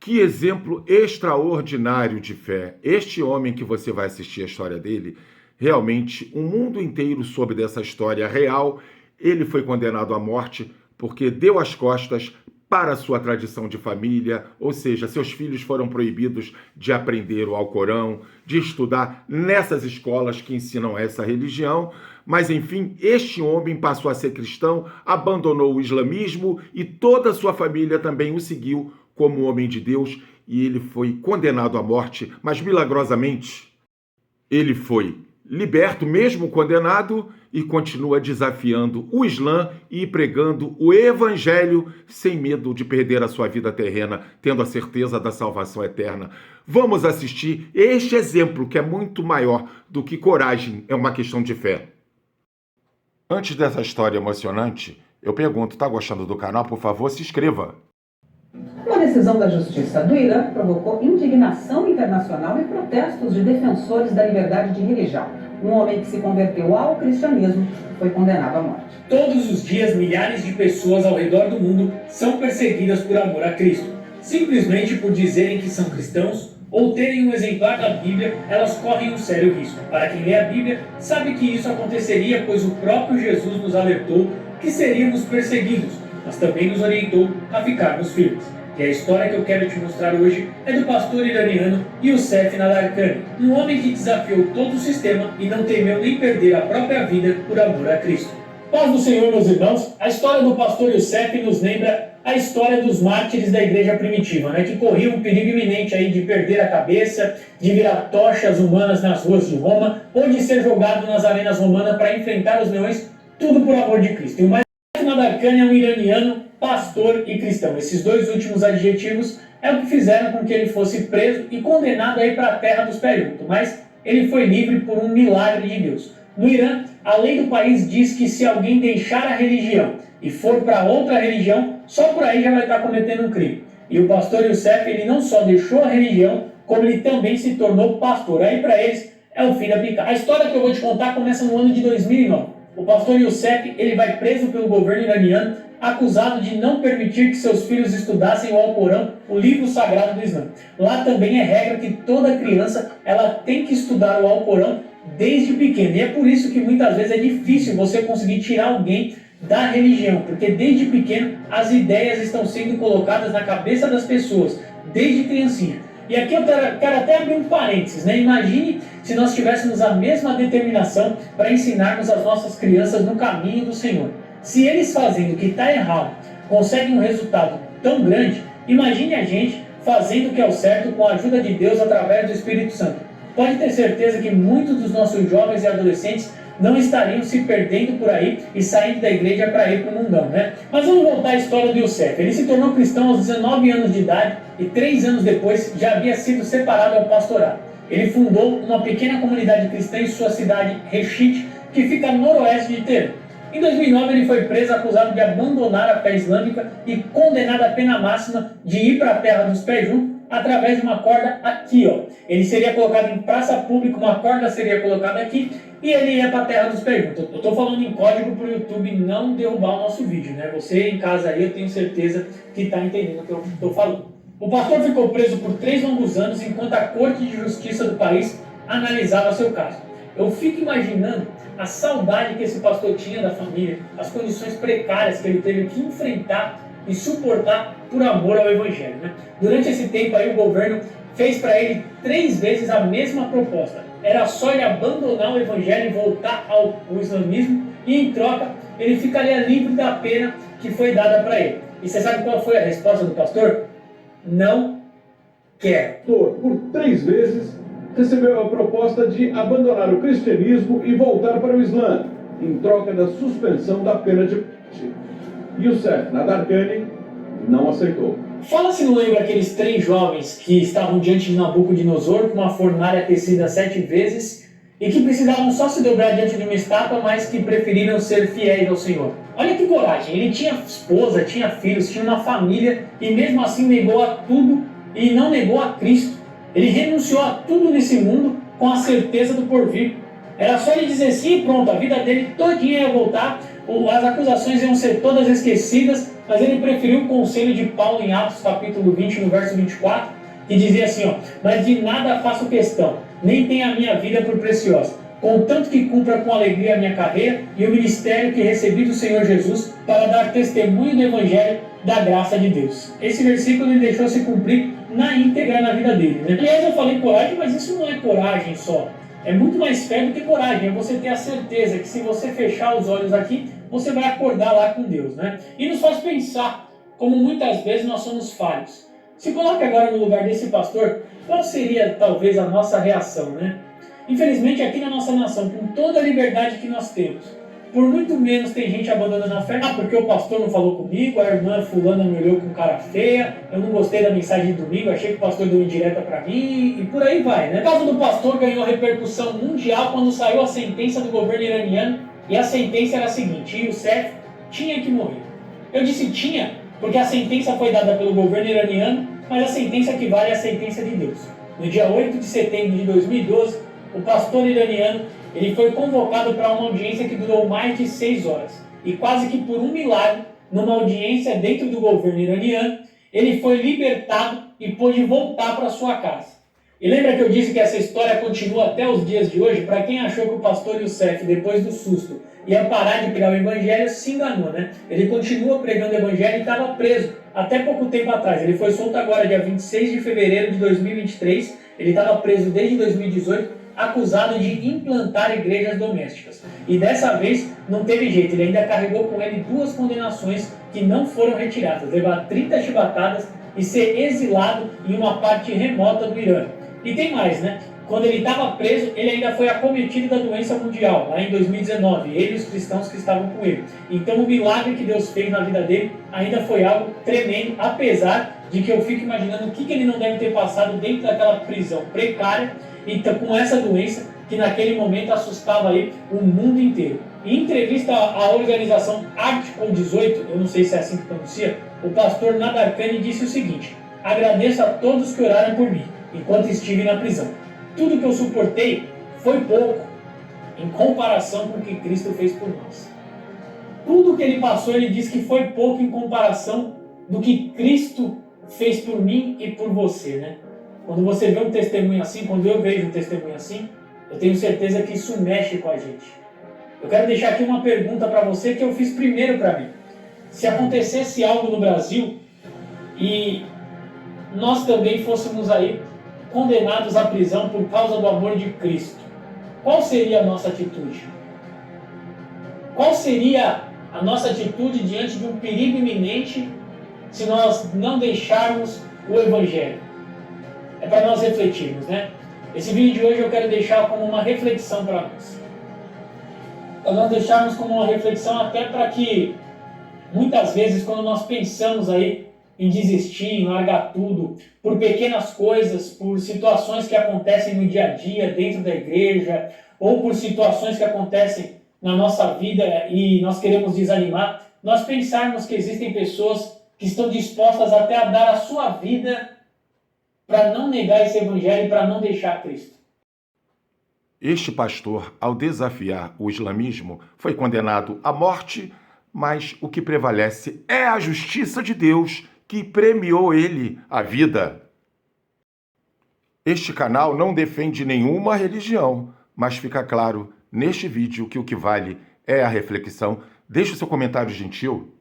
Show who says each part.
Speaker 1: Que exemplo extraordinário de fé. Este homem que você vai assistir a história dele, realmente o mundo inteiro soube dessa história real. Ele foi condenado à morte porque deu as costas para a sua tradição de família, ou seja, seus filhos foram proibidos de aprender o Alcorão, de estudar nessas escolas que ensinam essa religião. Mas, enfim, este homem passou a ser cristão, abandonou o islamismo e toda a sua família também o seguiu como homem de Deus, e ele foi condenado à morte, mas milagrosamente ele foi liberto, mesmo condenado, e continua desafiando o Islã e pregando o Evangelho sem medo de perder a sua vida terrena, tendo a certeza da salvação eterna. Vamos assistir este exemplo, que é muito maior do que coragem, é uma questão de fé. Antes dessa história emocionante, eu pergunto, tá gostando do canal? Por favor, se inscreva.
Speaker 2: Uma decisão da Justiça do Irã provocou indignação internacional e protestos de defensores da liberdade de religião. Um homem que se converteu ao cristianismo foi condenado à morte.
Speaker 3: Todos os dias, milhares de pessoas ao redor do mundo são perseguidas por amor a Cristo. Simplesmente por dizerem que são cristãos ou terem um exemplar da Bíblia, elas correm um sério risco. Para quem lê a Bíblia, sabe que isso aconteceria, pois o próprio Jesus nos alertou que seríamos perseguidos, mas também nos orientou a ficarmos firmes. E a história que eu quero te mostrar hoje é do pastor iraniano Youssef Nadarkhani, um homem que desafiou todo o sistema e não temeu nem perder a própria vida por amor a Cristo. Paz do Senhor, meus irmãos, a história do pastor Youssef nos lembra a história dos mártires da igreja primitiva, que corriam um perigo iminente aí de perder a cabeça, de virar tochas humanas nas ruas de Roma, ou de ser jogado nas arenas romanas para enfrentar os leões, tudo por amor de Cristo. E o Nadarkhani é um iraniano, pastor e cristão. Esses dois últimos adjetivos é o que fizeram com que ele fosse preso e condenado aí para a terra dos pés juntos, mas ele foi livre por um milagre de Deus. No Irã, a lei do país diz que se alguém deixar a religião e for para outra religião, só por aí já vai estar cometendo um crime. E o pastor Youssef, ele não só deixou a religião, como ele também se tornou pastor. Aí para eles é o fim da picada. A história que eu vou te contar começa no ano de 2009. O pastor Youssef, ele vai preso pelo governo iraniano, acusado de não permitir que seus filhos estudassem o Alcorão, o livro sagrado do Islã. Lá também é regra que toda criança ela tem que estudar o Alcorão desde pequena. E é por isso que muitas vezes é difícil você conseguir tirar alguém da religião, porque desde pequeno as ideias estão sendo colocadas na cabeça das pessoas, desde criancinha. E aqui eu quero até abrir um parênteses, Imagine se nós tivéssemos a mesma determinação para ensinarmos as nossas crianças no caminho do Senhor. Se eles fazendo o que está errado conseguem um resultado tão grande, imagine a gente fazendo o que é o certo com a ajuda de Deus através do Espírito Santo. Pode ter certeza que muitos dos nossos jovens e adolescentes não estariam se perdendo por aí e saindo da igreja para ir para o mundão, Mas vamos voltar à história do Youssef. Ele se tornou cristão aos 19 anos de idade e 3 anos depois já havia sido separado ao pastorado. Ele fundou uma pequena comunidade cristã em sua cidade, Reshit, que fica no noroeste de Teherã. Em 2009 ele foi preso acusado de abandonar a fé islâmica e condenado à pena máxima de ir para a terra dos pés juntos através de uma corda aqui, Ele seria colocado em praça pública, uma corda seria colocada aqui e ele ia para a terra dos pés juntos. Eu estou falando em código para o YouTube não derrubar o nosso vídeo, Você em casa aí, eu tenho certeza que está entendendo o que eu estou falando. O pastor ficou preso por 3 longos anos enquanto a Corte de Justiça do país analisava seu caso. Eu fico imaginando a saudade que esse pastor tinha da família, as condições precárias que ele teve que enfrentar e suportar por amor ao Evangelho. Durante esse tempo aí o governo fez para ele 3 vezes a mesma proposta. Era só ele abandonar o Evangelho e voltar ao islamismo e em troca ele ficaria livre da pena que foi dada para ele. E você sabe qual foi a resposta do pastor? Não quero.
Speaker 4: Por 3 vezes recebeu a proposta de abandonar o cristianismo e voltar para o Islã, em troca da suspensão da pena de morte. Youssef Nadarkhani não aceitou.
Speaker 3: Fala se não lembra aqueles 3 jovens que estavam diante de Nabucodonosor com uma fornalha tecida 7 vezes e que precisavam só se dobrar diante de uma estátua, mas que preferiram ser fiéis ao Senhor. Olha que coragem, ele tinha esposa, tinha filhos, tinha uma família e mesmo assim negou a tudo e não negou a Cristo. Ele renunciou a tudo nesse mundo com a certeza do porvir. Era só ele dizer sim e pronto, a vida dele todinha ia voltar, as acusações iam ser todas esquecidas mas ele preferiu o conselho de Paulo em Atos capítulo 20, no verso 24, que dizia assim, ó, mas de nada faço questão, nem tenho a minha vida por preciosa, contanto que cumpra com alegria a minha carreira e o ministério que recebi do Senhor Jesus para dar testemunho do Evangelho da graça de Deus. Esse versículo ele deixou se cumprir na íntegra na vida dele, né? Aliás, eu falei coragem, mas isso não é coragem só. É muito mais fé do que coragem. É você ter a certeza que se você fechar os olhos aqui, você vai acordar lá com Deus, né? E nos faz pensar como muitas vezes nós somos falhos. Se coloque agora no lugar desse pastor, qual seria talvez a nossa reação, né? Infelizmente aqui na nossa nação, com toda a liberdade que nós temos, por muito menos tem gente abandonando a fé. Ah, porque o pastor não falou comigo, a irmã fulana me olhou com cara feia, eu não gostei da mensagem de domingo, achei que o pastor deu indireta pra mim, e por aí vai, né? O caso do pastor ganhou repercussão mundial quando saiu a sentença do governo iraniano, e a sentença era a seguinte, Youssef tinha que morrer. Eu disse tinha, porque a sentença foi dada pelo governo iraniano, mas a sentença que vale é a sentença de Deus. No dia 8 de setembro de 2012, o pastor iraniano ele foi convocado para uma audiência que durou mais de 6 horas. E quase que por um milagre, numa audiência dentro do governo iraniano, ele foi libertado e pôde voltar para sua casa. E lembra que eu disse que essa história continua até os dias de hoje? Para quem achou que o pastor Youssef, depois do susto, ia parar de pregar o evangelho, se enganou, né? Ele continua pregando o evangelho e estava preso até pouco tempo atrás. Ele foi solto agora, dia 26 de fevereiro de 2023. Ele estava preso desde 2018, acusado de implantar igrejas domésticas. E dessa vez não teve jeito, ele ainda carregou com ele 2 condenações que não foram retiradas, levar 30 chibatadas e ser exilado em uma parte remota do Irã. E tem mais, né? Quando ele estava preso, ele ainda foi acometido da doença mundial, lá em 2019, ele e os cristãos que estavam com ele. Então o milagre que Deus fez na vida dele ainda foi algo tremendo, apesar de que eu fico imaginando o que ele não deve ter passado dentro daquela prisão precária, e com essa doença que naquele momento assustava aí o mundo inteiro. Em entrevista à organização Article 18, eu não sei se é assim que pronuncia, o pastor Nadarkhani disse o seguinte: agradeço a todos que oraram por mim enquanto estive na prisão. Tudo que eu suportei foi pouco em comparação com o que Cristo fez por nós. Tudo que ele passou, ele disse que foi pouco em comparação do que Cristo fez por mim e por você, né? Quando você vê um testemunho assim, quando eu vejo um testemunho assim, eu tenho certeza que isso mexe com a gente. Eu quero deixar aqui uma pergunta para você que eu fiz primeiro para mim. Se acontecesse algo no Brasil e nós também fôssemos aí condenados à prisão por causa do amor de Cristo, qual seria a nossa atitude? Qual seria a nossa atitude diante de um perigo iminente se nós não deixarmos o Evangelho? É para nós refletirmos, né? Esse vídeo de hoje eu quero deixar como uma reflexão para nós. Para nós deixarmos como uma reflexão até para que, muitas vezes, quando nós pensamos aí em desistir, em largar tudo, por pequenas coisas, por situações que acontecem no dia a dia, dentro da igreja, ou por situações que acontecem na nossa vida e nós queremos desanimar, nós pensarmos que existem pessoas que estão dispostas até a dar a sua vida para não negar esse evangelho e para não deixar Cristo.
Speaker 1: Este pastor, ao desafiar o islamismo, foi condenado à morte, mas o que prevalece é a justiça de Deus, que premiou ele a vida. Este canal não defende nenhuma religião, mas fica claro neste vídeo que o que vale é a reflexão. Deixe o seu comentário gentil.